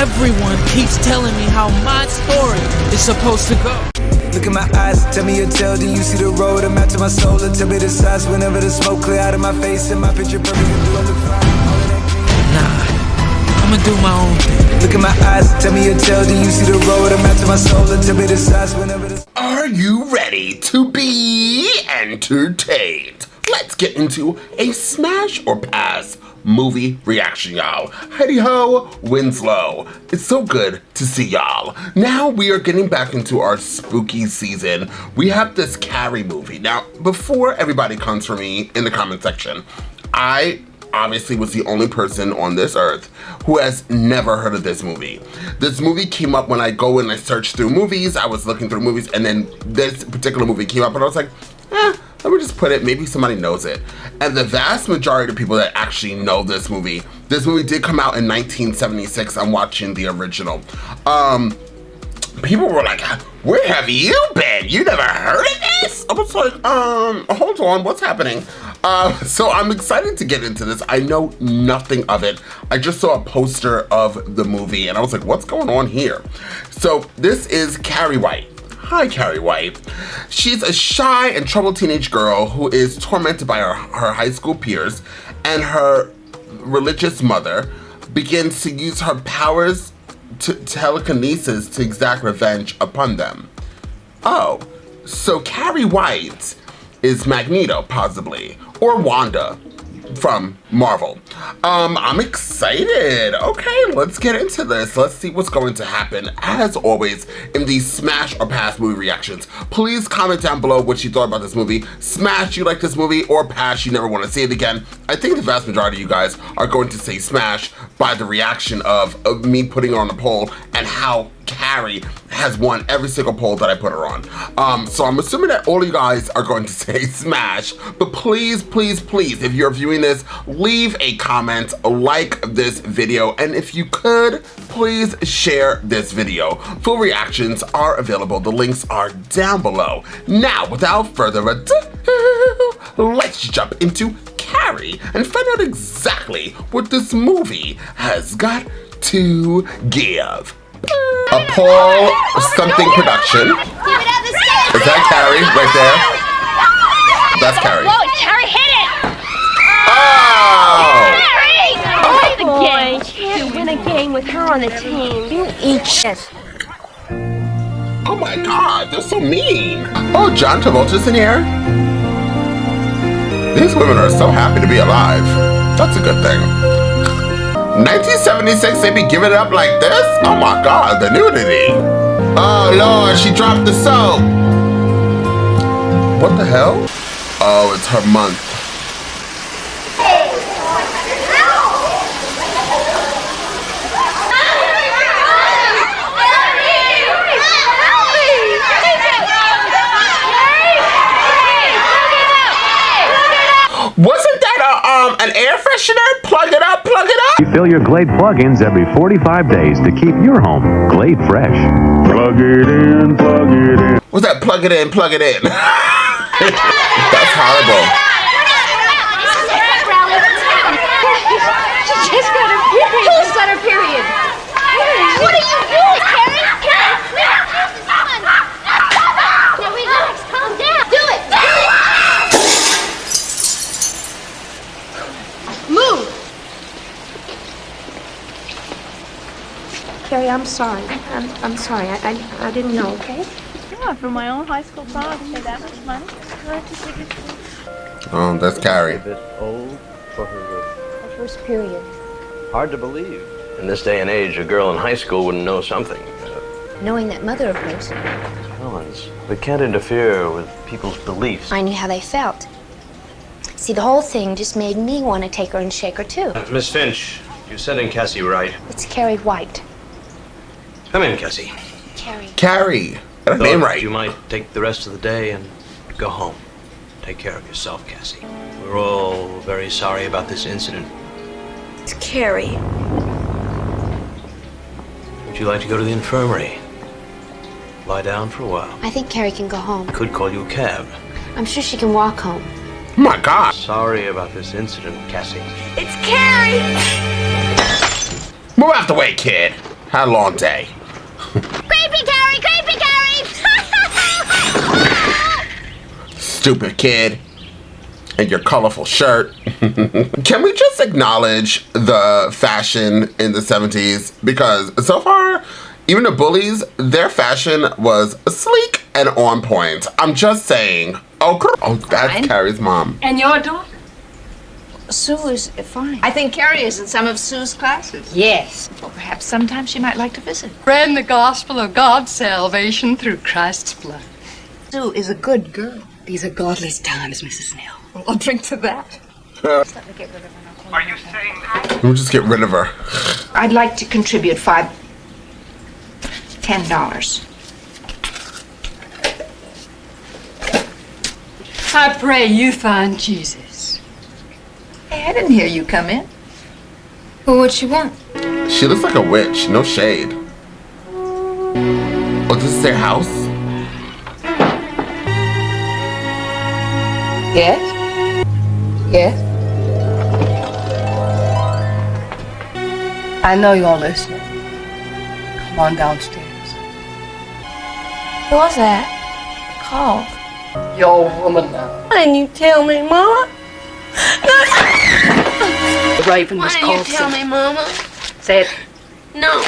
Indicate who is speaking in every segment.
Speaker 1: Everyone keeps telling me how my story is supposed to go.
Speaker 2: Look in my eyes, tell me your tale, then you see the road. I'm out to my soul, and tell me the size whenever the smoke clear out of my face. And my picture perfect, do I look fine?
Speaker 1: Nah, I'ma do my own thing.
Speaker 2: Look in my eyes, tell me your tale, then you see the road. I'm out to my soul, and tell me the size whenever the...
Speaker 3: Are you ready to be entertained? Let's get into a smash or pass movie reaction, y'all. Heady ho, Winslow. It's so good to see y'all. Now we are getting back into our spooky season. We have this Carrie movie. Now, before everybody comes for me in the comment section, I obviously was the only person on this earth who has never heard of this movie. This movie came up when I go and I search through movies. I was looking through movies, and then this particular movie came up, and I was like, let me just put it, maybe somebody knows it. And the vast majority of people that actually know this movie did come out in 1976. I'm watching the original. People were like, where have you been? You never heard of this? I was like, hold on, what's happening? So I'm excited to get into this. I know nothing of it. I just saw a poster of the movie and I was like, what's going on here? So this is Carrie White. Hi, Carrie White. She's a shy and troubled teenage girl who is tormented by her high school peers, and her religious mother begins to use her powers to telekinesis to exact revenge upon them. Oh, so Carrie White is Magneto, possibly, or Wanda from Marvel. I'm excited. Okay, let's get into this. Let's see what's going to happen. As always, in these smash or pass movie reactions, please comment down below what you thought about this movie. Smash, you like this movie, or pass, you never want to see it again. I think the vast majority of you guys are going to say smash by the reaction of me putting her on the poll and how Carrie has won every single poll that I put her on. So I'm assuming that all of you guys are going to say smash, but please, please, please, if you're viewing this, leave a comment, like this video, and if you could, please share this video. Full reactions are available. The links are down below. Now, without further ado, let's jump into Carrie and find out exactly what this movie has got to give. A Paul something production. Is that Carrie right there? That's Carrie.
Speaker 4: Whoa, Carrie hit it!
Speaker 3: Oh!
Speaker 4: Carrie! Oh boy, can't win a game with her on the team. You eat shit.
Speaker 3: Oh my God, they're so mean. Oh, John Travolta's in here. These women are so happy to be alive. That's a good thing. 1976, they be giving it up like this? Oh my God, the nudity. Oh Lord, she dropped the soap. What the hell? Oh, it's her month. Wasn't that an air freshener? Plug it up, plug it up.
Speaker 5: You fill your Glade plug-ins every 45 days to keep your home Glade fresh. Plug it in, plug it in.
Speaker 3: What's that? Plug it in, plug it in. That's horrible.
Speaker 4: She just got her period. Who just got her period? What are you doing, Carrie? Now relax, calm down. Do it. Move. Carrie, I'm sorry. I'm sorry. I didn't know, okay?
Speaker 6: Yeah, for my own high school prom, to pay that much money.
Speaker 3: Oh, that's Carrie.
Speaker 7: A bit old for her
Speaker 4: Her first period.
Speaker 7: hard to believe. In this day and age, a girl in high school wouldn't know something.
Speaker 4: Knowing that mother of hers,
Speaker 7: Collins, we can't interfere with people's beliefs.
Speaker 4: I knew how they felt. See, the whole thing just made me want to take her and shake her too.
Speaker 7: Miss Finch, you said in Cassie right.
Speaker 4: It's Carrie White.
Speaker 7: Come in, Cassie.
Speaker 4: Carrie.
Speaker 3: Carrie. Got her name right.
Speaker 7: You might take the rest of the day and go home. Take care of yourself, Cassie. We're all very sorry about this incident.
Speaker 4: It's Carrie.
Speaker 7: Would you like to go to the infirmary? Lie down for a while.
Speaker 4: I think Carrie can go home.
Speaker 7: Could call you a cab.
Speaker 4: I'm sure she can walk home.
Speaker 3: Oh my God.
Speaker 7: Sorry about this incident, Cassie.
Speaker 4: It's Carrie!
Speaker 3: Move out the way, kid. Had a long day.
Speaker 4: Creepy Carrie! Creepy Carrie!
Speaker 3: Stupid kid. And your colorful shirt. Can we just acknowledge the fashion in the 70s? Because so far, even the bullies, their fashion was sleek and on point. I'm just saying. Oh, that's
Speaker 8: Fine.
Speaker 3: Carrie's mom.
Speaker 8: And your daughter?
Speaker 4: Sue is fine.
Speaker 8: I think Carrie is in some of Sue's classes.
Speaker 9: Yes. Well, perhaps sometime she might like to visit.
Speaker 10: Spreading the gospel of God's salvation through Christ's blood.
Speaker 8: Sue is a good girl.
Speaker 9: These are godless times, Mrs. Snell. Well, I'll drink to that.
Speaker 7: Are you saying that?
Speaker 3: We'll just get rid of her.
Speaker 8: I'd like to contribute $10.
Speaker 10: I pray you find Jesus.
Speaker 9: Hey, I didn't hear you come in.
Speaker 4: Well, what you want?
Speaker 3: She looks like a witch. No shade. Oh, this is their house?
Speaker 9: Yes? Yes? I know you're listening. Come on downstairs.
Speaker 4: Who was that? Called.
Speaker 9: Your woman now.
Speaker 4: Why didn't you tell me, Mama?
Speaker 9: The raven was called.
Speaker 4: me, Mama?
Speaker 9: Say it.
Speaker 4: No.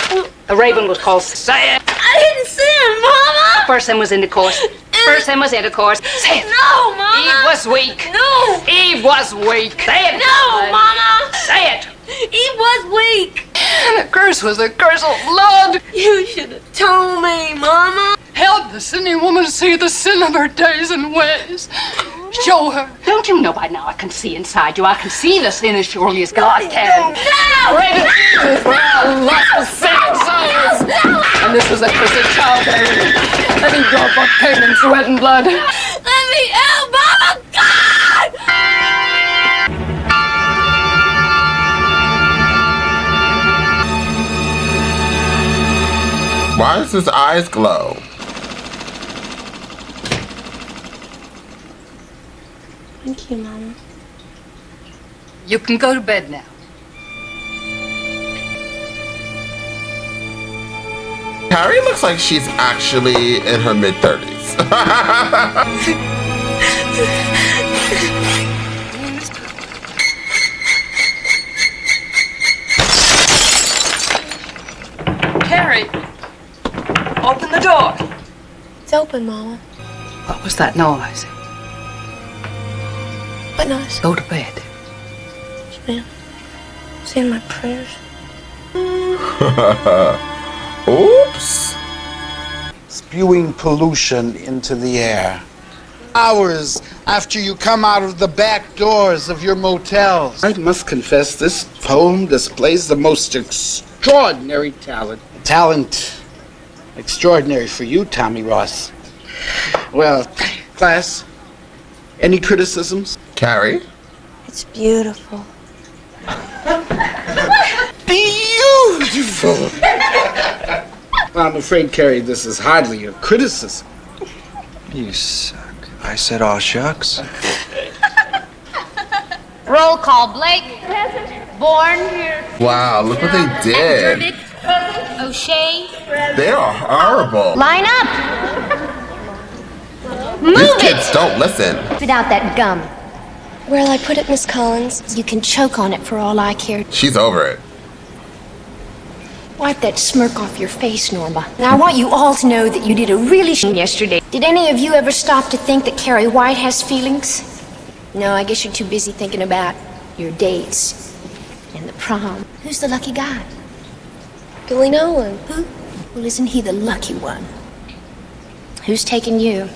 Speaker 9: A raven was called. Say it.
Speaker 4: I didn't see him, Mama!
Speaker 9: Person was in the course. Person was in the course. Say it.
Speaker 4: No, Mama!
Speaker 9: Eve was weak.
Speaker 4: No!
Speaker 9: Eve was weak. Say it.
Speaker 4: No, Mama!
Speaker 9: Say it.
Speaker 4: He was weak!
Speaker 10: And the curse was a curse of blood.
Speaker 4: You should have told me, Mama!
Speaker 10: Help the sinning woman see the sin of her days and ways. Show her.
Speaker 9: Don't you know by now I can see inside you? I can see the sin as surely as God can. Raven, lustful sinning souls. And this was a cursed childbearing. And he brought forth pain and sweat and blood.
Speaker 4: Let me out, Mama! God!
Speaker 3: Why does his eyes glow?
Speaker 4: Thank you, Mama.
Speaker 10: You can go to bed now.
Speaker 3: Carrie looks like she's actually in her mid-30s.
Speaker 10: Carrie, open the door.
Speaker 4: It's open, Mama.
Speaker 9: What was that noise?
Speaker 4: What noise?
Speaker 9: Go to bed.
Speaker 4: Ma'am. Saying my prayers.
Speaker 3: Oops.
Speaker 11: Spewing pollution into the air. Hours after you come out of the back doors of your motels. I must confess, this poem displays the most extraordinary talent. Talent extraordinary for you, Tommy Ross. Well, class, any criticisms?
Speaker 3: Carrie?
Speaker 4: It's beautiful.
Speaker 11: Beautiful! Well, I'm afraid, Carrie, this is hardly a criticism.
Speaker 7: You suck. I said all shucks.
Speaker 4: Roll call, Blake. Born.
Speaker 3: Wow, look what they did.
Speaker 4: O'Shea.
Speaker 3: They are horrible.
Speaker 4: Line up.
Speaker 3: These kids don't listen.
Speaker 4: Spit out that gum. Where'll I put it, Miss Collins? You can choke on it for all I care.
Speaker 3: She's over it.
Speaker 4: Wipe that smirk off your face, Norma. Now, I want you all to know that you did a really yesterday. Did any of you ever stop to think that Carrie White has feelings? No, I guess you're too busy thinking about your dates and the prom. Who's the lucky guy? Billy Nolan. Who? Well, isn't he the lucky one? Who's taking you?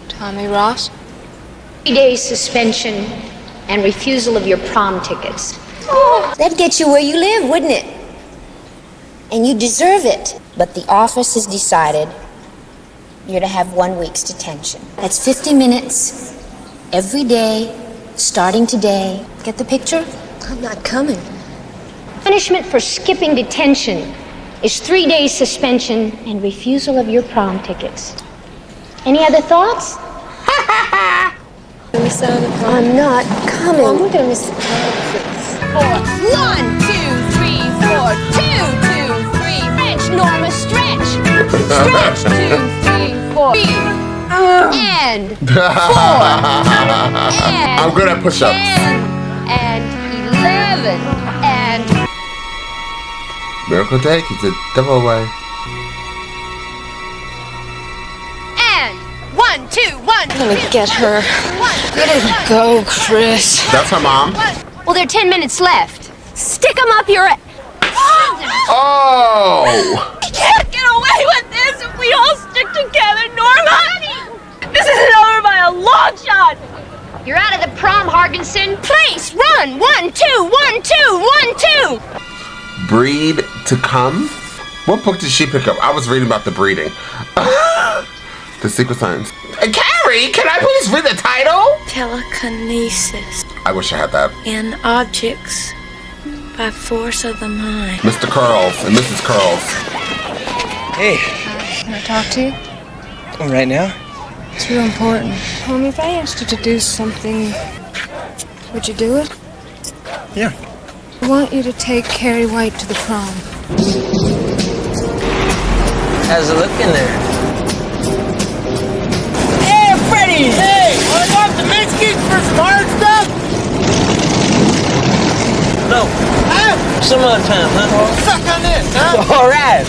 Speaker 4: Tommy Ross. 3 days suspension and refusal of your prom tickets. Oh. That'd get you where you live, wouldn't it? And you deserve it. But the office has decided you're to have 1 week's detention. That's 50 minutes every day, starting today. Get the picture? I'm not coming. Punishment for skipping detention is 3 days suspension and refusal of your prom tickets. Any other thoughts? I'm not coming. Mom, we're gonna miss the prom. 1, 2, 3, 4, 2, 2,
Speaker 9: Stretch. 2, 3, 4. And 4. And
Speaker 3: I'm good at push-ups.
Speaker 9: 10. And 11. And
Speaker 3: Miracle Day keeps the devil away.
Speaker 9: and 1, 2, 1.
Speaker 4: I'm gonna get her. Let her go, Chris.
Speaker 3: That's her mom.
Speaker 4: Well, there are 10 minutes left. Stick them up your...
Speaker 3: Oh!
Speaker 6: We can't get away with this if we all stick together, Norma! This isn't over by a long shot!
Speaker 4: You're out of the prom, Hargensen. Place, run. 1, 2, 1, 2, 1, 2.
Speaker 3: Breed to come? What book did she pick up? I was reading about the breeding. The secret science. Carrie, can I please read the title?
Speaker 12: Telekinesis
Speaker 3: I wish I had that.
Speaker 12: in objects by force of the mind.
Speaker 3: Mr. Curls and Mrs. Curls.
Speaker 13: Hey.
Speaker 14: Can I talk to you?
Speaker 13: Oh, right now?
Speaker 14: It's real important. Homie, if I asked you to do something, would you do it?
Speaker 13: Yeah.
Speaker 14: I want you to take Carrie White to the prom.
Speaker 13: How's it looking there?
Speaker 1: Hey, Freddy! Hey! Wanna go up to Minsky's for some hard stuff?
Speaker 13: No.
Speaker 1: Huh?
Speaker 13: Some other time, huh?
Speaker 1: Suck on this, huh?
Speaker 13: All right.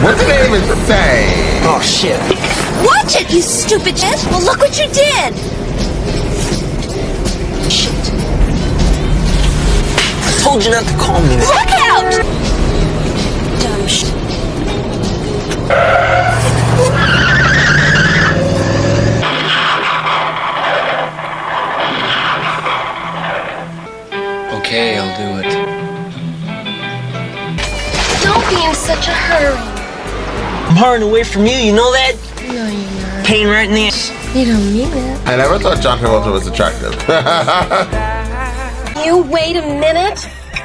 Speaker 3: What did they even say?
Speaker 13: Oh, shit.
Speaker 12: Watch it, you stupid shit! Well, look what you did!
Speaker 13: Shit. I told you not to call me that.
Speaker 12: Look out! Dumb shit.
Speaker 13: Okay, I'll do it.
Speaker 12: Don't be in such a hurry.
Speaker 13: I'm hurrying away from you, you know that?
Speaker 12: No, you're not.
Speaker 13: Pain right in the ass.
Speaker 12: You don't mean it.
Speaker 3: I never thought John Travolta was attractive.
Speaker 12: You wait a minute.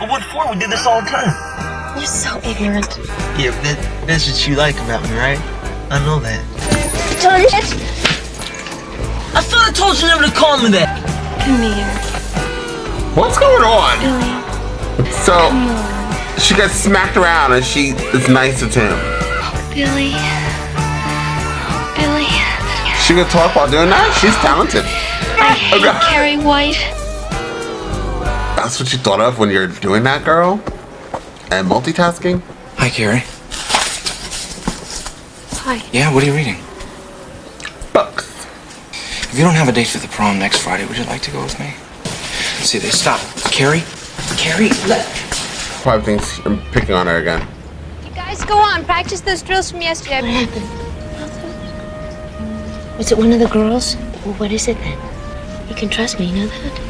Speaker 13: What for? We do this all the time.
Speaker 12: You're so ignorant.
Speaker 13: Yeah, that's what you like about me, right? I know that.
Speaker 12: Darn it!
Speaker 13: I thought I told you never to call me that.
Speaker 12: Come here.
Speaker 3: What's going on?
Speaker 12: Billy.
Speaker 3: So, she gets smacked around and she is nice to him.
Speaker 12: Billy. Billy.
Speaker 3: She could talk while doing that? She's talented.
Speaker 12: I hate Carrie White.
Speaker 3: That's what you thought of when you're doing that, girl? And multitasking?
Speaker 13: Hi, Carrie.
Speaker 12: Hi.
Speaker 13: Yeah, what are you reading?
Speaker 3: Books.
Speaker 13: If you don't have a date for the prom next Friday, would you like to go with me? See, they stop. Carrie? Carrie, let...
Speaker 3: Probably thinks I'm picking on her again.
Speaker 4: You guys go on. Practice those drills from yesterday.
Speaker 12: What happened? Was it one of the girls? Well, what is it then? You can trust me, you know that?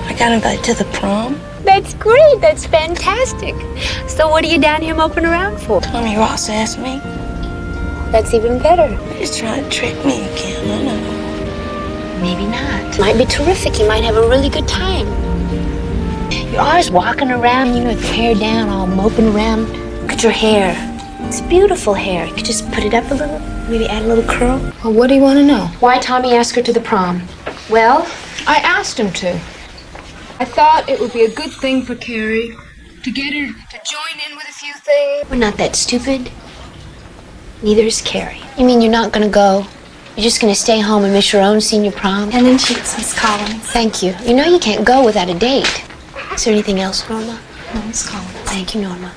Speaker 12: I got invited to the prom.
Speaker 4: That's great. That's fantastic. So what are you down here moping around for?
Speaker 12: Tommy Ross asked me.
Speaker 4: That's even better.
Speaker 12: He's trying to trick me again, I know.
Speaker 4: Maybe not. Might be terrific. You might have a really good time. You're always walking around, you know, with your hair down, all moping around. Look at your hair. It's beautiful hair. You could just put it up a little, maybe add a little curl.
Speaker 14: Well, what do you want to know?
Speaker 4: Why Tommy asked her to the prom? Well,
Speaker 14: I asked him to. I thought it would be a good thing for Carrie to get her to join in with a few things.
Speaker 4: we're not that stupid. Neither is Carrie. You mean you're not gonna go? You're just gonna stay home and miss your own senior prom?
Speaker 12: And then she's Miss Collins.
Speaker 4: Thank you. You know you can't go without a date. Is there anything else, Norma?
Speaker 12: No, Miss Collins.
Speaker 4: Thank you, Norma.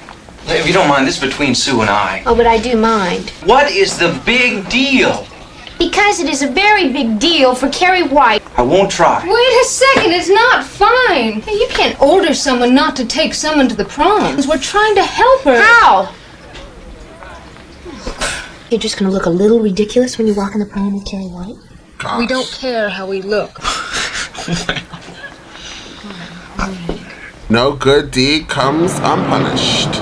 Speaker 13: If you don't mind, this is between Sue and I.
Speaker 4: Oh, but I do mind.
Speaker 13: What is the big deal?
Speaker 4: Because it is a very big deal for Carrie White.
Speaker 13: I won't try.
Speaker 14: Wait a second, it's not fine. Hey, you can't order someone not to take someone to the prom. We're trying to help her.
Speaker 4: How? You're just gonna look a little ridiculous when you walk in the prom with Carrie White?
Speaker 3: Gosh.
Speaker 14: We don't care how we look.
Speaker 3: No good deed comes unpunished.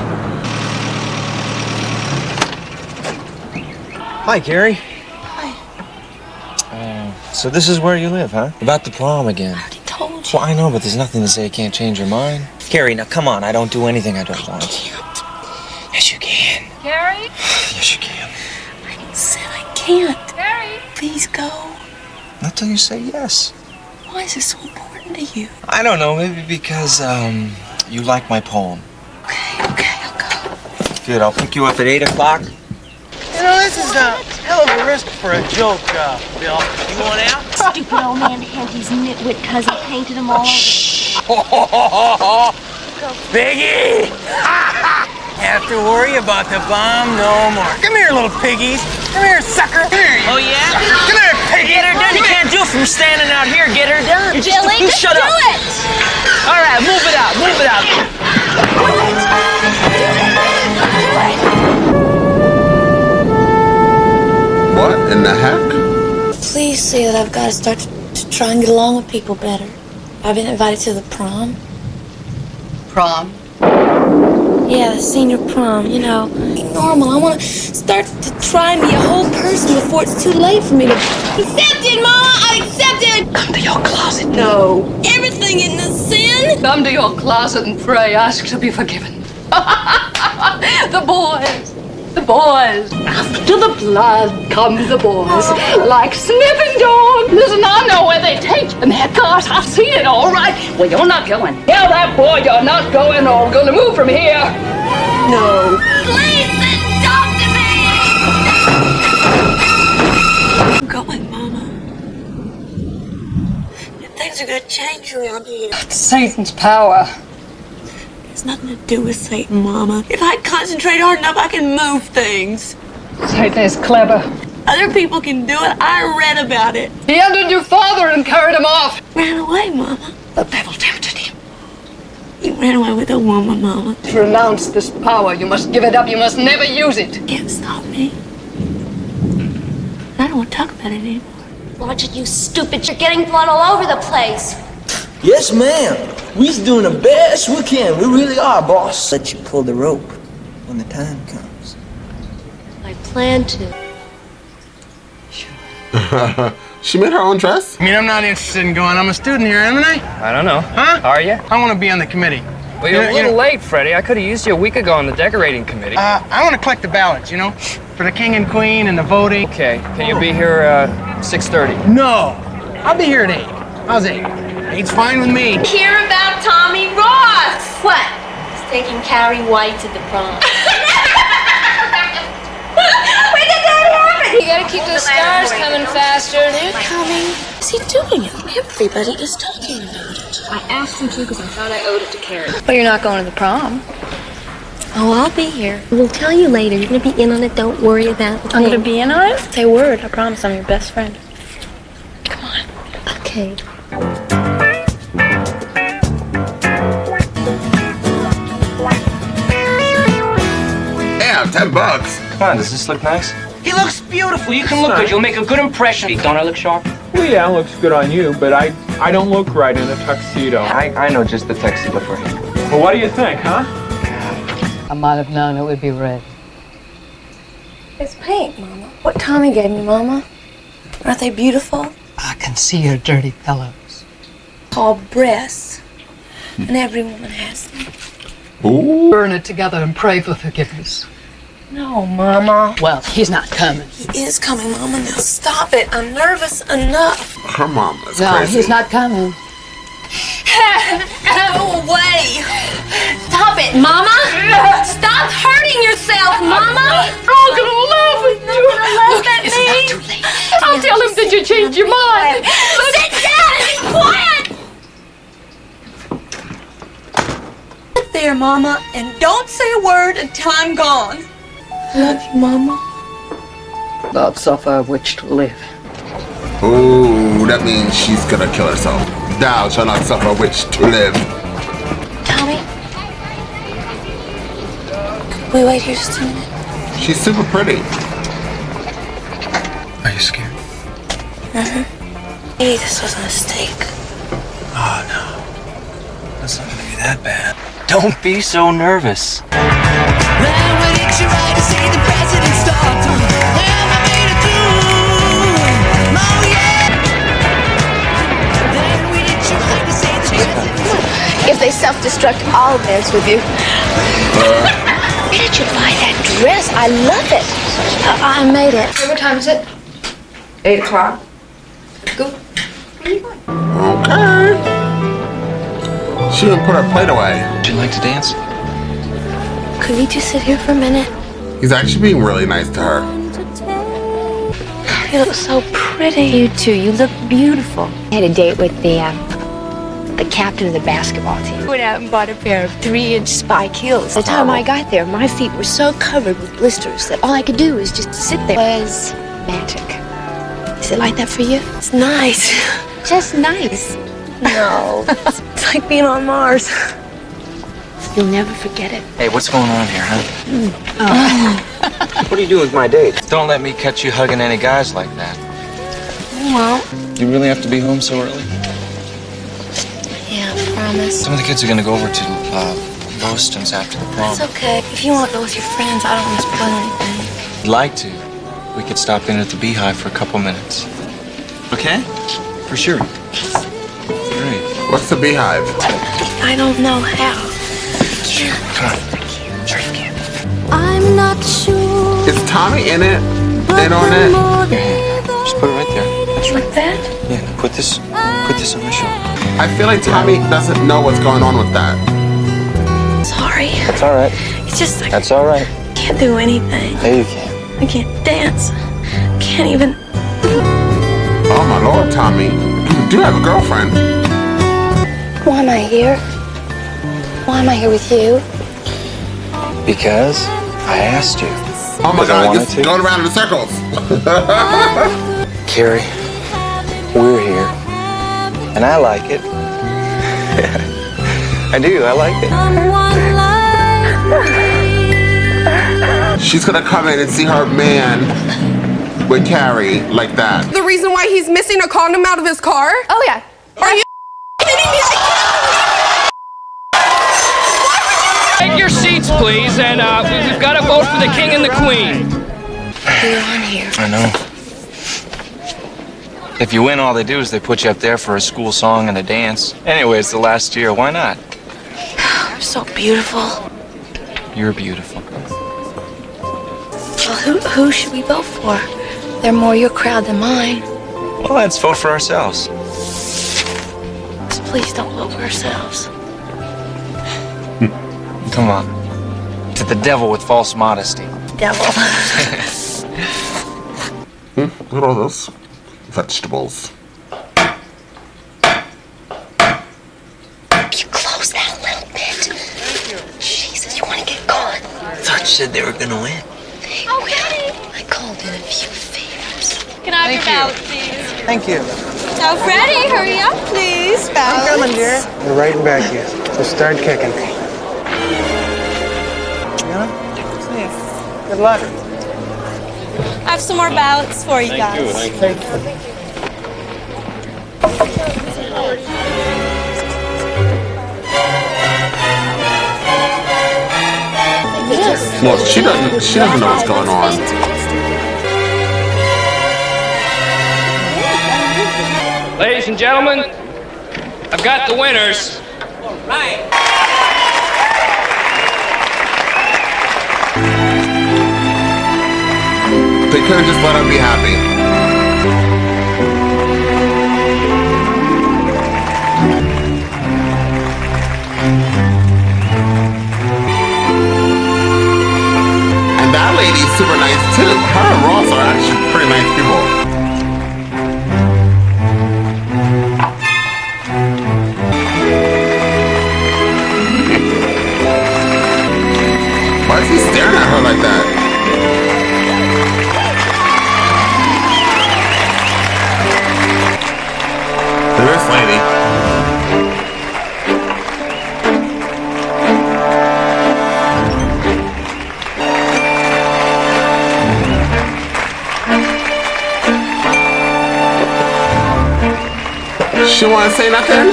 Speaker 13: Hi, Carrie.
Speaker 12: Hi.
Speaker 13: So this is where you live, huh? About the prom again.
Speaker 12: I already told you.
Speaker 13: Well, I know, but there's nothing to say you can't change your mind. Carrie, now come on. I don't do anything I don't want.
Speaker 12: Can't.
Speaker 13: Yes, you can.
Speaker 6: Carrie?
Speaker 13: Yes, you can.
Speaker 12: I said I can't.
Speaker 6: Carrie?
Speaker 12: Please go.
Speaker 13: Not till you say yes.
Speaker 12: Why is this so important to you?
Speaker 13: I don't know. Maybe because, You like my poem. Okay, I'll go. Good, I'll pick you up at 8 o'clock.
Speaker 1: You know, this is a hell of a risk for a joke, Bill. You going out?
Speaker 6: Stupid old man had his nitwit cousin painted him all over.
Speaker 1: Piggy! Have to worry about the bomb no more. Come here, little piggies. Come here, sucker. Come here,
Speaker 15: Oh, yeah?
Speaker 1: sucker. Come here, piggy.
Speaker 15: Get her done. You can't do it from standing out here. Get her done.
Speaker 6: Billy, just
Speaker 15: shut
Speaker 6: do
Speaker 15: up.
Speaker 6: it!
Speaker 15: All right, move it out. Move it out.
Speaker 3: What in the heck?
Speaker 12: Please say that I've got to start to try and get along with people better. I've been invited to the prom.
Speaker 9: Prom?
Speaker 12: Yeah, the senior prom, you know. Normal, I want to start to try and be a whole person before it's too late for me to...
Speaker 6: Accepted, Mama! I accepted!
Speaker 9: Come to your closet.
Speaker 6: No. Everything in the sin?
Speaker 10: Come to your closet and pray. Ask to be forgiven. The boys. The boys. After the blood come the boys. Like sniffing dogs. Listen, I know where they take them. Their cars. I've seen it all right. Well, you're not going. Tell that boy you're not going or we're going to move from here. No.
Speaker 6: Please talk to me!
Speaker 12: I'm going, Mama. Things are going to change around here.
Speaker 10: Satan's power.
Speaker 12: It's nothing to do with Satan, Mama. If I concentrate hard enough, I can move things.
Speaker 10: Satan is clever.
Speaker 12: Other people can do it. I read about it.
Speaker 10: He entered your father and carried him off.
Speaker 12: Ran away, Mama.
Speaker 10: The devil tempted him.
Speaker 12: He ran away with a woman, Mama.
Speaker 10: To renounce this power, you must give it up. You must never use it.
Speaker 12: You can't stop me. I don't want to talk about it anymore.
Speaker 6: Watch it, you stupid. You're getting blood all over the place.
Speaker 15: Yes, ma'am. We's doing the best we can. We really are, boss. Let you pull the rope when the time comes.
Speaker 6: I plan to.
Speaker 3: She made her own dress?
Speaker 1: I mean, I'm not interested in going. I'm a student here, am I?
Speaker 16: I don't know.
Speaker 1: Huh?
Speaker 16: Are you?
Speaker 1: I want to be on the committee.
Speaker 16: Well, you're a little late, Freddie. I could have used you a week ago on the decorating committee.
Speaker 1: I want to collect the ballots, you know, for the king and queen and the voting.
Speaker 16: Okay. Can you be here 6:30?
Speaker 1: No. I'll be here at 8. How's 8? 8's fine with me.
Speaker 6: Hear about Tommy Ross! What? He's taking Carrie White to the prom. When did that happen?
Speaker 14: You gotta keep those stars coming faster.
Speaker 12: They're coming. Is he doing it? Everybody is talking about it.
Speaker 14: I asked him to because I thought I owed it to Carrie.
Speaker 12: But you're not going to the prom.
Speaker 4: Oh, I'll be here. We'll tell you later. You're gonna be in on it. Don't worry about it.
Speaker 12: I'm gonna be in on it? Say a word. I promise I'm your best friend.
Speaker 4: Come on. Okay.
Speaker 3: Damn, $10.
Speaker 13: Come on, does this look nice?
Speaker 15: He looks beautiful. You can look good. You'll make a good impression. Don't I look sharp?
Speaker 17: Well, yeah, it looks good on you, but I don't look right in a tuxedo.
Speaker 13: I know just the tuxedo for him.
Speaker 17: Well, what do you think, huh?
Speaker 10: I might have known it would be red.
Speaker 12: It's pink, Mama. What Tommy gave me, Mama. Aren't they beautiful?
Speaker 10: I can see your dirty pillows.
Speaker 12: Called breasts. And every woman has them.
Speaker 3: Ooh.
Speaker 10: Burn it together and pray for forgiveness.
Speaker 12: No, Mama.
Speaker 10: Well, he's not coming.
Speaker 12: He is coming, Mama. Now stop it. I'm nervous enough.
Speaker 3: Her mom is
Speaker 10: No,
Speaker 3: crazy.
Speaker 10: he's not coming.
Speaker 6: Go away! Stop it, Mama! Stop hurting yourself, Mama!
Speaker 10: I'm gonna laugh at you.
Speaker 6: Laugh at
Speaker 10: It's
Speaker 6: me.
Speaker 10: not too late. I'll tell him that you changed your mind.
Speaker 6: Sit down and be quiet!
Speaker 12: Sit there, Mama, and don't say a word until I'm gone. I love you, Mama.
Speaker 10: Thou'lt suffer a witch to live.
Speaker 3: Ooh, that means she's gonna kill herself. Thou shall not suffer a witch to live.
Speaker 12: Tommy? Can we wait here just a minute?
Speaker 3: She's super pretty.
Speaker 13: Are you scared?
Speaker 12: Uh-huh. Hey, this was a mistake.
Speaker 13: Oh, no. That's not gonna be that bad. Don't be so nervous.
Speaker 4: If they self-destruct, I'll dance with you. Where did you buy that dress? I love it. I made it.
Speaker 14: What time is it?
Speaker 8: 8 o'clock.
Speaker 14: Go. Where are you going?
Speaker 3: Okay. She didn't put her plate away.
Speaker 13: Would you like to dance?
Speaker 12: Could we just sit here for a minute?
Speaker 3: He's actually being really nice to her.
Speaker 12: You look so pretty.
Speaker 4: You too. You look beautiful. I had a date with the captain of the basketball team. Went out and bought a pair of 3-inch spike heels. By the time I got there, my feet were so covered with blisters that all I could do was just sit there. It was magic. Is it like that for you?
Speaker 12: It's nice.
Speaker 4: Just nice.
Speaker 12: No. It's like being on Mars.
Speaker 4: You'll never forget it.
Speaker 13: Hey, what's going on here, huh?
Speaker 7: What are you doing with my date?
Speaker 13: Don't let me catch you hugging any guys like that.
Speaker 12: Well,
Speaker 13: You really have to be home so early?
Speaker 12: yeah, I promise.
Speaker 13: Some of the kids are gonna go over to Boston's after the prom.
Speaker 12: It's okay. If you want to go with your friends, I don't want to spoil anything.
Speaker 13: If you'd like to, we could stop in at the Beehive for a couple minutes. Okay? For sure. Great.
Speaker 3: What's the Beehive?
Speaker 12: I don't know how.
Speaker 13: Come on. Sure you can.
Speaker 12: I'm not sure.
Speaker 3: Is Tommy in it? In on it?
Speaker 13: Yeah, just put it right there. That's right.
Speaker 12: Like that?
Speaker 13: Yeah, put this on my shoulder.
Speaker 3: I feel like Tommy doesn't know what's going on with that.
Speaker 12: Sorry.
Speaker 13: That's all right.
Speaker 12: It's just I
Speaker 13: That's all right.
Speaker 12: can't do anything.
Speaker 13: Yeah, you can.
Speaker 12: I can't dance. Can't even.
Speaker 3: Oh my lord, Tommy. You do have a girlfriend.
Speaker 12: Why am I here? Why am I here with you?
Speaker 13: Because I asked you.
Speaker 3: Oh my
Speaker 13: Because I
Speaker 3: god,
Speaker 13: wanted
Speaker 3: just
Speaker 13: to.
Speaker 3: going around in circles.
Speaker 13: Carrie, we're here. And I like it. I do, I like it.
Speaker 3: She's gonna come in and see her man with Carrie like that.
Speaker 6: The reason why he's missing a condom out of his car?
Speaker 14: Oh, yeah.
Speaker 6: Are you kidding me?
Speaker 16: Take your seats, please, and we've got to vote for the king and the queen.
Speaker 12: You're on here.
Speaker 13: I know. If you win, all they do is they put you up there for a school song and a dance. Anyway, it's the last year. Why not?
Speaker 12: You're so beautiful.
Speaker 13: You're beautiful.
Speaker 12: Well, who should we vote for? They're more your crowd than mine.
Speaker 13: Well, let's vote for ourselves.
Speaker 12: So please don't vote for ourselves.
Speaker 13: Come on. To the devil with false modesty.
Speaker 12: Devil.
Speaker 3: Look at all those vegetables.
Speaker 12: You close that a little bit. Jesus, you want to get caught?
Speaker 15: I thought you said they were gonna win.
Speaker 12: Okay. I called in a few favors.
Speaker 6: Can I have your ballot, please?
Speaker 18: Thank you.
Speaker 6: Now, Freddie, hurry up, please.
Speaker 18: I'm coming, dear. We're right back here. So start kicking. Yeah? See ya. Good luck.
Speaker 6: I have some more ballots for you guys.
Speaker 18: Thank you.
Speaker 3: Well, she doesn't know what's going on.
Speaker 16: Ladies and gentlemen, I've got the winners.
Speaker 3: They could have just let her be happy. And that lady's super nice too. Her and Ross are actually pretty nice people. Why is he staring at her like that? This lady. She wanna say nothing?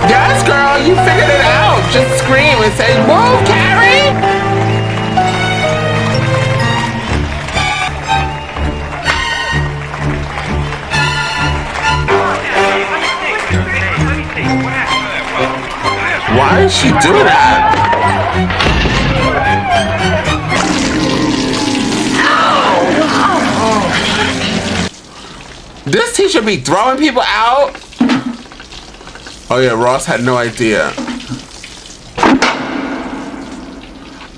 Speaker 3: Yes, girl, you figured it out. Just scream and say, "Whoa, Carrie!" Why is she doing that? This teacher be throwing people out? Oh yeah, Ross had no idea.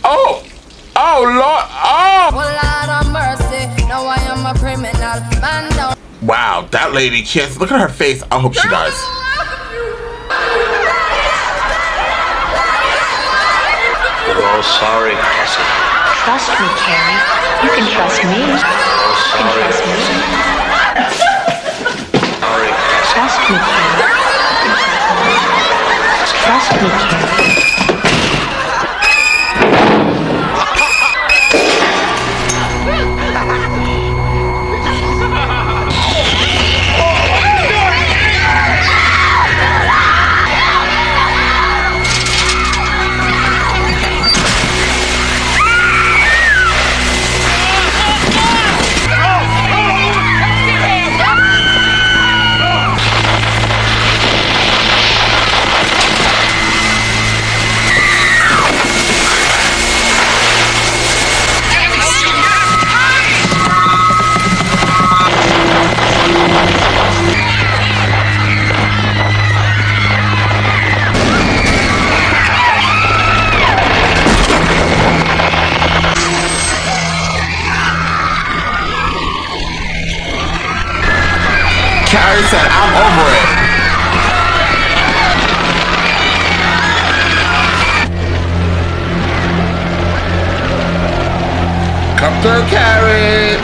Speaker 3: Oh! Oh Lord! Oh! Wow, that lady can't look at her face. I hope she dies.
Speaker 7: We're all sorry, Cassie.
Speaker 19: Trust me, Carrie. You can trust me. You can trust me.
Speaker 7: Sorry, Cassie.
Speaker 19: Trust me, Carrie. You can trust me. Trust me, Carrie.
Speaker 3: Carrie said, I'm over it. Come through, Carrie.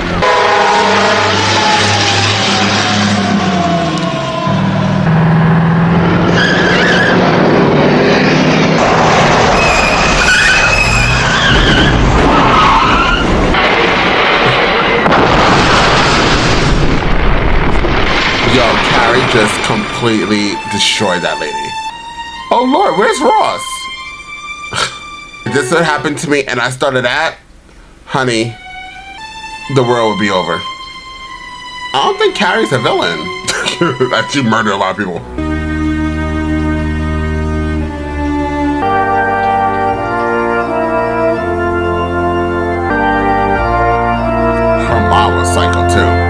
Speaker 3: Yo, Carrie just completely destroyed that lady. Oh Lord, where's Ross? If this had happened to me and I started that, honey, the world would be over. I don't think Carrie's a villain. That she murdered a lot of people. Her mom was psycho too.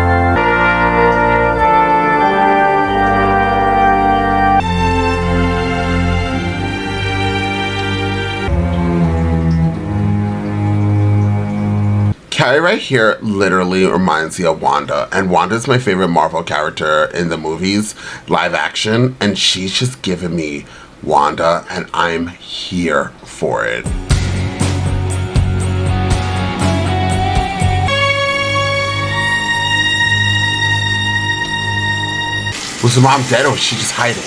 Speaker 3: Carrie right here literally reminds me of Wanda, and Wanda's my favorite Marvel character in the movies, live action, and she's just giving me Wanda, and I'm here for it. Was her mom dead or was she just hiding?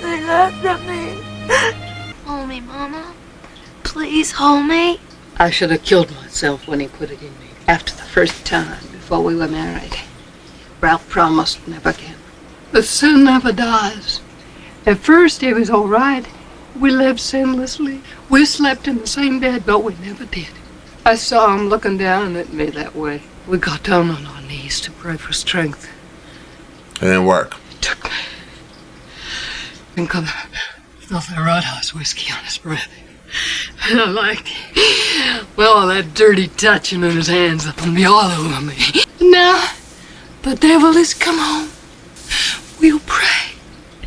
Speaker 12: They left me. Hold me, Mama. Please hold me.
Speaker 9: I should have killed myself when he put it in me. After the first time, before we were married, Ralph promised never again. The sin never dies. At first, it was all right. We lived sinlessly. We slept in the same bed, but we never did. I saw him looking down at me that way. We got down on our knees to pray for strength.
Speaker 3: It didn't work.
Speaker 9: It took me. And come felt that Roadhouse whiskey on his breath. And I liked it. Well, all that dirty touching in his hands up and be all over me. And now, the devil is come home. We'll pray.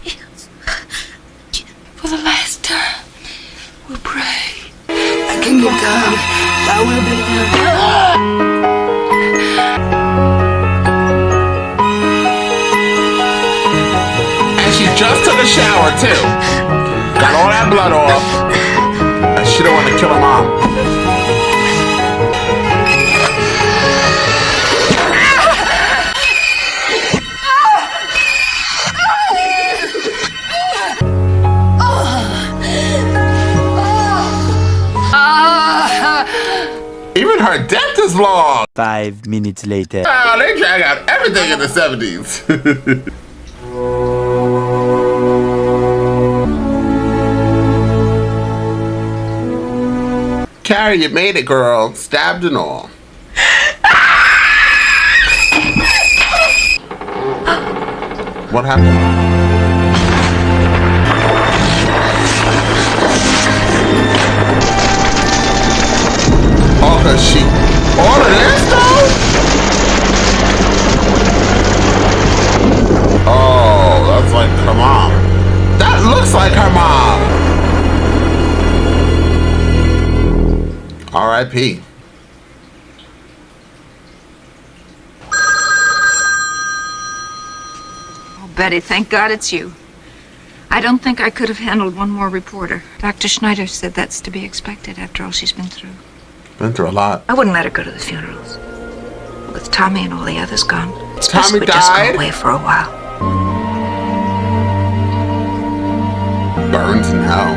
Speaker 9: Yes. For the last time, we'll pray. Thy kingdom come, thy will be done.
Speaker 3: She just took a shower too. Got all that blood off. I should've wanted to kill her mom. Even her death is long.
Speaker 20: 5 minutes later.
Speaker 3: Oh, they drag out everything in the 70s. Carrie, you made it, girl. Stabbed and all. What happened? Oh, cause she, all of this though? Oh, that's like her mom. That looks like her mom. R.I.P.
Speaker 8: Oh, Betty, thank God it's you. I don't think I could have handled one more reporter. Dr. Schneider said that's to be expected after all she's been through.
Speaker 3: Been through a lot.
Speaker 8: I wouldn't let her go to the funerals. With Tommy and all the others gone, it's best
Speaker 3: Tommy
Speaker 8: we just
Speaker 3: died?
Speaker 8: go away for a while.
Speaker 3: Burns in hell.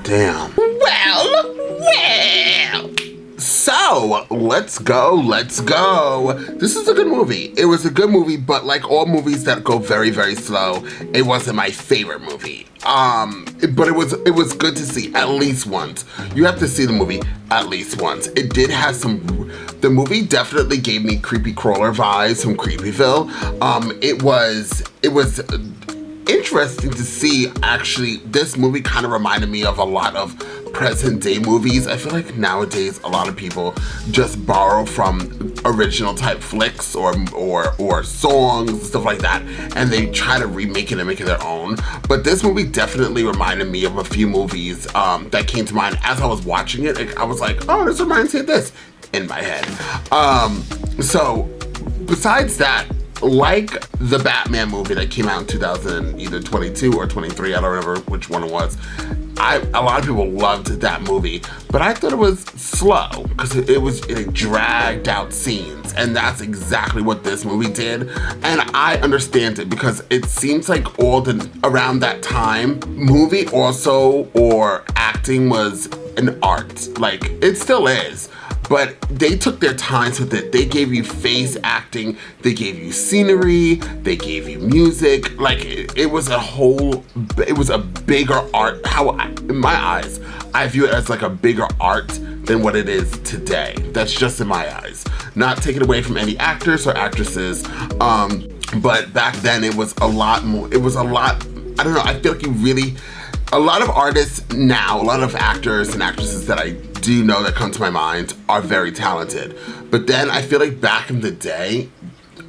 Speaker 3: Damn. Well. So, let's go. This is a good movie. It was a good movie, but like all movies that go very, very slow, it wasn't my favorite movie. But it was good to see at least once. You have to see the movie at least once. It did have the movie definitely gave me creepy crawler vibes from Creepyville. It was interesting to see, actually. This movie kind of reminded me of a lot of present day movies. I feel like nowadays a lot of people just borrow from original type flicks or songs and stuff like that, and they try to remake it and make it their own. But this movie definitely reminded me of a few movies that came to mind as I was watching it. I was like, oh, this reminds me of this in my head. So besides that, like the Batman movie that came out in 2022 or 23, I don't remember which one it was. A lot of people loved that movie, but I thought it was slow because it dragged out scenes, and that's exactly what this movie did. And I understand it because it seems like around that time, movie also or acting was an art. Like, it still is. But they took their time with it. They gave you face acting, they gave you scenery, they gave you music. Like, it was a bigger art. In my eyes, I view it as like a bigger art than what it is today. That's just in my eyes. Not taking away from any actors or actresses, but back then it was a lot more, I don't know, I feel like a lot of artists now, a lot of actors and actresses that I do know that come to my mind are very talented. But then I feel like back in the day,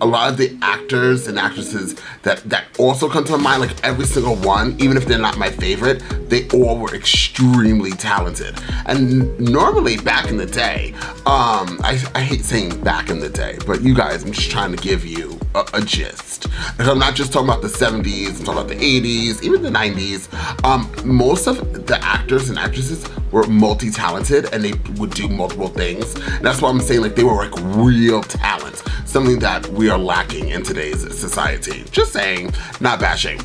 Speaker 3: a lot of the actors and actresses that also come to my mind, like every single one, even if they're not my favorite, they all were extremely talented. And normally back in the day, I hate saying back in the day, but you guys, I'm just trying to give you a gist. And I'm not just talking about the 70s, I'm talking about the 80s, even the 90s. Most of the actors and actresses were multi-talented and they would do multiple things. And that's why I'm saying, like, they were like real talent, something that we are lacking in today's society. Just saying, not bashing.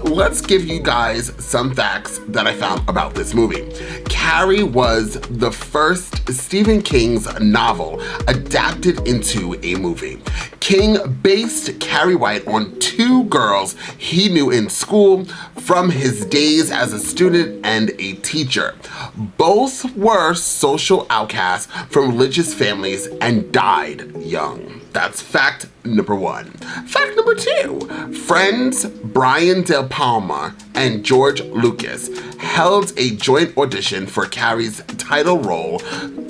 Speaker 3: Let's give you guys some facts that I found about this movie. Carrie was the first Stephen King's novel adapted into a movie. King based Carrie White on two girls he knew in school from his days as a student and a teacher. Both were social outcasts from religious families and died young. That's fact number one. Fact number two, friends Brian De Palma and George Lucas held a joint audition for Carrie's title role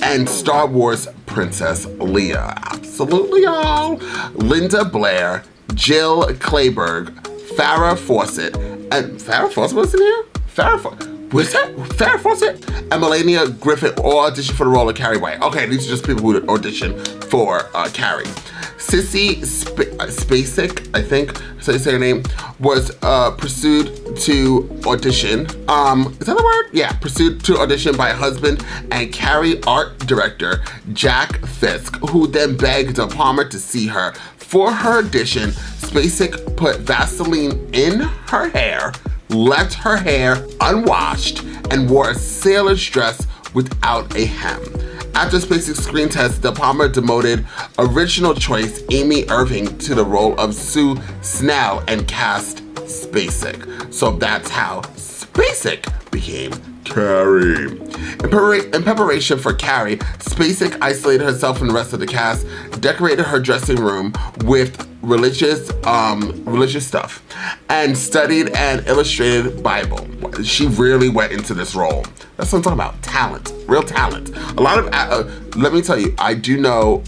Speaker 3: and Star Wars Princess Leia. Absolutely, y'all. Linda Blair, Jill Clayburgh, Farrah Fawcett, and Farrah Fawcett was in here? Was that Farrah Fawcett? And Melania Griffith all auditioned for the role of Carrie White. Okay, these are just people who auditioned for Carrie. Sissy Spacek, I think, so you say her name, was pursued to audition. Is that the word? Yeah, pursued to audition by a husband and Carrie art director Jack Fisk, who then begged De Palma to see her. For her audition, Spacek put Vaseline in her hair, left her hair unwashed, and wore a sailor's dress without a hem. After Spacek's screen test, De Palma demoted original choice Amy Irving to the role of Sue Snell and cast Spacek. So that's how Spacek became Carrie. In preparation for Carrie, Spacek isolated herself from the rest of the cast, decorated her dressing room with religious stuff, and studied and illustrated Bible. She really went into this role. That's what I'm talking about. Talent, real talent. A lot of, let me tell you, I do know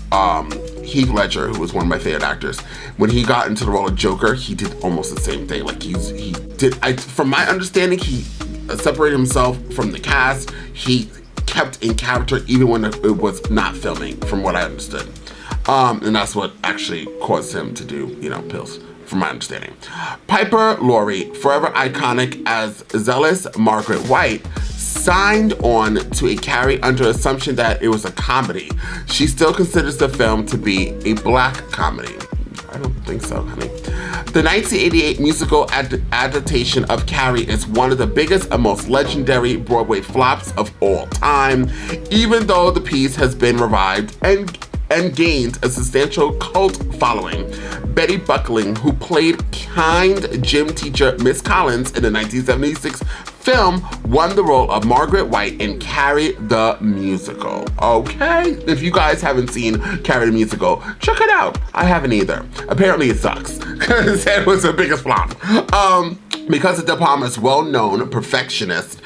Speaker 3: Heath Ledger, who was one of my favorite actors. When he got into the role of Joker, he did almost the same thing. Like from my understanding, he separated himself from the cast. He kept in character even when it was not filming, from what I understood. And that's what actually caused him to do, pills, from my understanding. Piper Laurie, forever iconic as zealous Margaret White, signed on to a Carrie under assumption that it was a comedy. She still considers the film to be a black comedy. I don't think so, honey. The 1988 musical adaptation of Carrie is one of the biggest and most legendary Broadway flops of all time, even though the piece has been revived and gained a substantial cult following. Betty Buckling, who played kind gym teacher Miss Collins in the 1976 film, won the role of Margaret White in Carrie the Musical. Okay? If you guys haven't seen Carrie the Musical, check it out. I haven't either. Apparently it sucks, because it was the biggest flop. Because of De Palma's well-known perfectionist,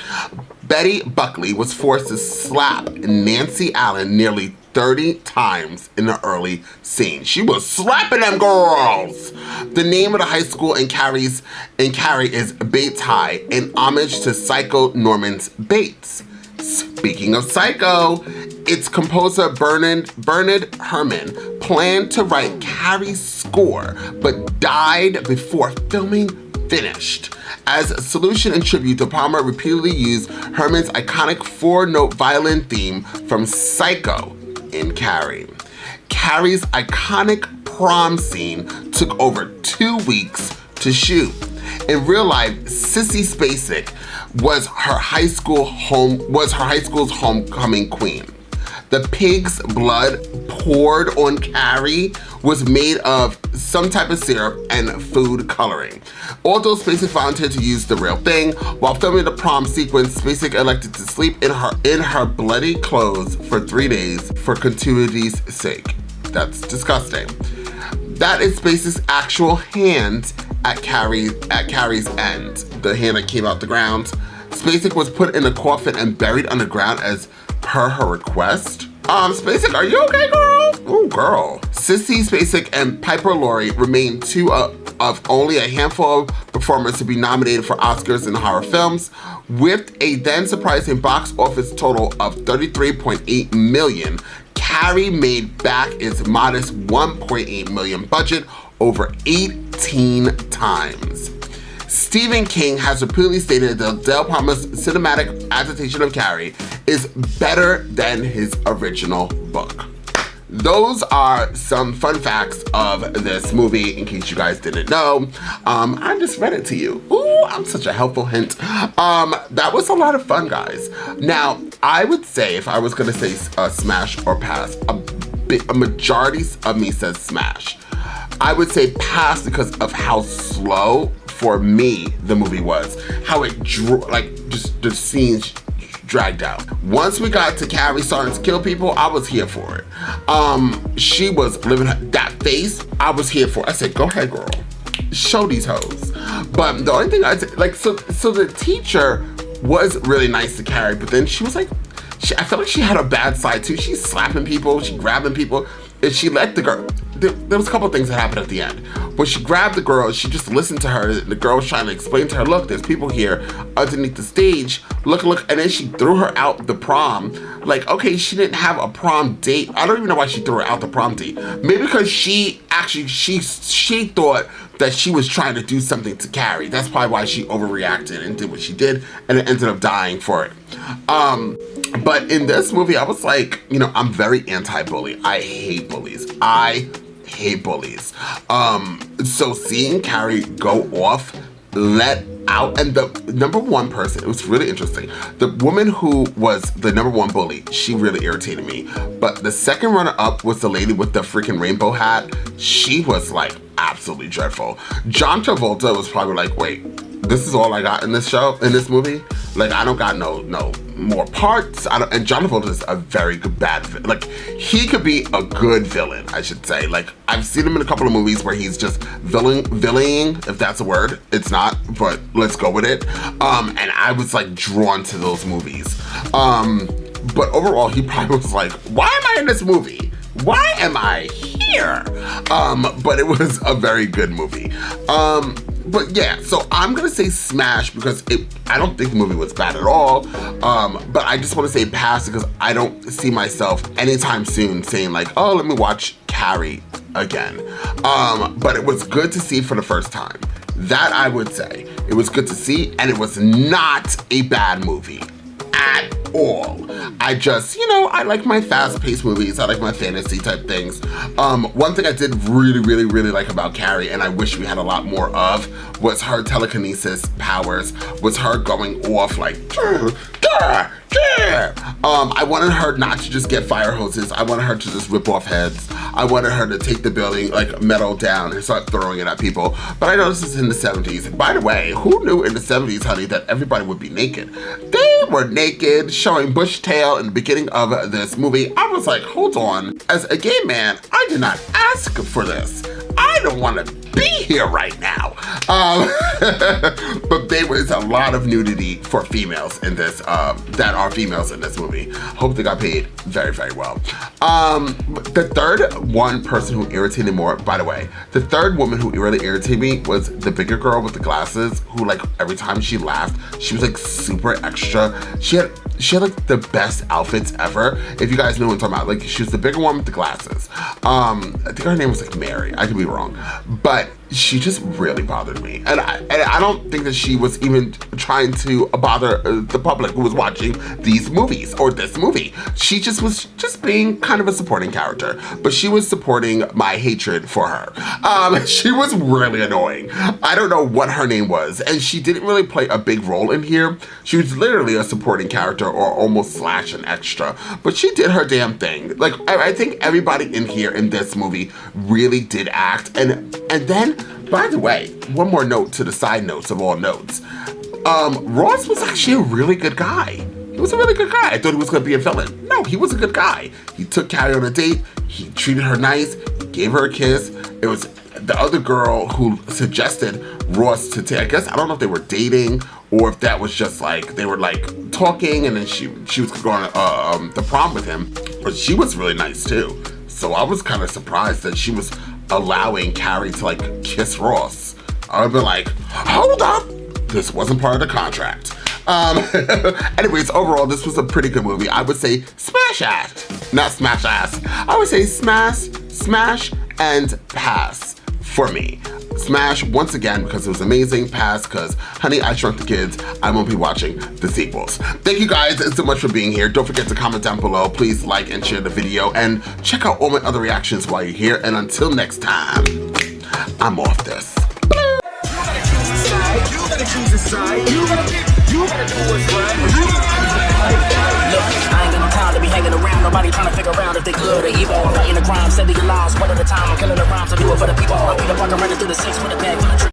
Speaker 3: Betty Buckley was forced to slap Nancy Allen nearly 30 times in the early scene. She was slapping them girls. The name of the high school in Carrie is Bates High, in homage to Psycho Norman Bates. Speaking of Psycho, its composer Bernard Herrmann planned to write Carrie's score, but died before filming finished. As a solution and tribute, De Palma repeatedly used Herrmann's iconic 4-note violin theme from Psycho in Carrie. Carrie's iconic prom scene took over 2 weeks to shoot. In real life, Sissy Spacek was her high school's homecoming queen. The pig's blood poured on Carrie was made of some type of syrup and food coloring. Although Spacek volunteered to use the real thing, while filming the prom sequence, Spacek elected to sleep in her bloody clothes for 3 days for continuity's sake. That's disgusting. That is Spacek's actual hand at Carrie's end, the hand that came out the ground. Spacek was put in a coffin and buried underground as per her request. Spacek, are you okay, girl? Ooh, girl. Sissy Spacek and Piper Laurie remain two of only a handful of performers to be nominated for Oscars in horror films, with a then surprising box office total of $33.8 million. Carrie made back its modest $1.8 million budget over 18 times. Stephen King has repeatedly stated that De Palma's cinematic adaptation of Carrie is better than his original book. Those are some fun facts of this movie, in case you guys didn't know. I just read it to you. Ooh, I'm such a helpful hint. That was a lot of fun, guys. Now, I would say, if I was gonna say smash or pass, a majority of me says smash. I would say pass because of how slow, for me, the movie was. How it just the scenes dragged out. Once we got to Carrie starting to kill people, I was here for it. She was living that face, I was here for it. I said, go ahead, girl. Show these hoes. But the only thing I'd say, so the teacher was really nice to Carrie, but then she was like, I felt like she had a bad side too. She's slapping people, she grabbing people. If she let the girl, there was a couple of things that happened at the end. When she grabbed the girl, she just listened to her. The girl was trying to explain to her, look, there's people here underneath the stage. Look, and then she threw her out the prom. Like, okay, she didn't have a prom date. I don't even know why she threw her out the prom date. Maybe because she thought that she was trying to do something to Carrie. That's probably why she overreacted and did what she did, and it ended up dying for it. But in this movie, I was like, I'm very anti-bully. I hate bullies. So seeing Carrie go off, let out, and the number one person, it was really interesting. The woman who was the number one bully, she really irritated me. But the second runner up was the lady with the freaking rainbow hat. She was like absolutely dreadful. John Travolta was probably like, wait, this is all I got in this show, in this movie? Like, I don't got no more parts. And John Travolta is a very good like, he could be a good villain, I should say. Like, I've seen him in a couple of movies where he's just villain, if that's a word. It's not, but let's go with it. And I was like drawn to those movies. But overall, he probably was like, why am I in this movie? Why am I here? But it was a very good movie. But yeah, so I'm gonna say smash because I don't think the movie was bad at all. But I just want to say pass because I don't see myself anytime soon saying like, oh, let me watch Carrie again. But it was good to see for the first time. That I would say. It was good to see, and it was not a bad movie at all. I just, I like my fast-paced movies. I like my fantasy type things. One thing I did really like about Carrie, and I wish we had a lot more of, was her telekinesis powers, was her going off like, I wanted her not to just get fire hoses. I wanted her to just rip off heads. I wanted her to take the building, like metal down and start throwing it at people. But I know this is in the 70s. By the way, who knew in the 70s, honey, that everybody would be naked? They were naked, showing bush tail in the beginning of this movie. I was like, hold on. As a gay man, I did not ask for this. I don't want to be here right now. But there was a lot of nudity for females in this, that are females in this movie. Hope they got paid very well. The third one person who irritated more, by the way, the third woman who really irritated me was the bigger girl with the glasses who, like, every time she laughed, she was like super extra. She had like the best outfits ever. If you guys know what I'm talking about, like, she was the bigger one with the glasses. I think her name was like Mary. I could be wrong, but she just really bothered me. And I don't think that she was even trying to bother the public who was watching these movies or this movie. She just was being kind of a supporting character, but she was supporting my hatred for her. She was really annoying. I don't know what her name was, and she didn't really play a big role in here. She was literally a supporting character or almost / an extra, but she did her damn thing. Like, I think everybody in here in this movie really did act. And then, by the way, one more note to the side notes of all notes. Ross was actually a really good guy. He was a really good guy. I thought he was gonna be a villain. No, he was a good guy. He took Carrie on a date. He treated her nice. He gave her a kiss. It was the other girl who suggested Ross to take, I guess, I don't know if they were dating or if that was just like, they were like talking and then she was going to the prom with him. But she was really nice too. So I was kind of surprised that she was allowing Carrie to like kiss Ross. I would be like, hold up, this wasn't part of the contract. Anyways, overall, this was a pretty good movie. I would say smash ass, not smash ass. I would say smash and pass for me. Smash once again because it was amazing. Pass because Honey, I Shrunk the Kids. I won't be watching the sequels. Thank you guys so much for being here. Don't forget to comment down below. Please like and share the video and check out all my other reactions while you're here. And until next time, I'm off this.
Speaker 20: I ain't got no time to be hanging around. Nobody trying to figure out if they good or evil. I'm fighting the crime, 70 lives, one at a time. I'm killing the rhymes. I do it for the people. I'm Peter Parker running through the 6 with a bag full of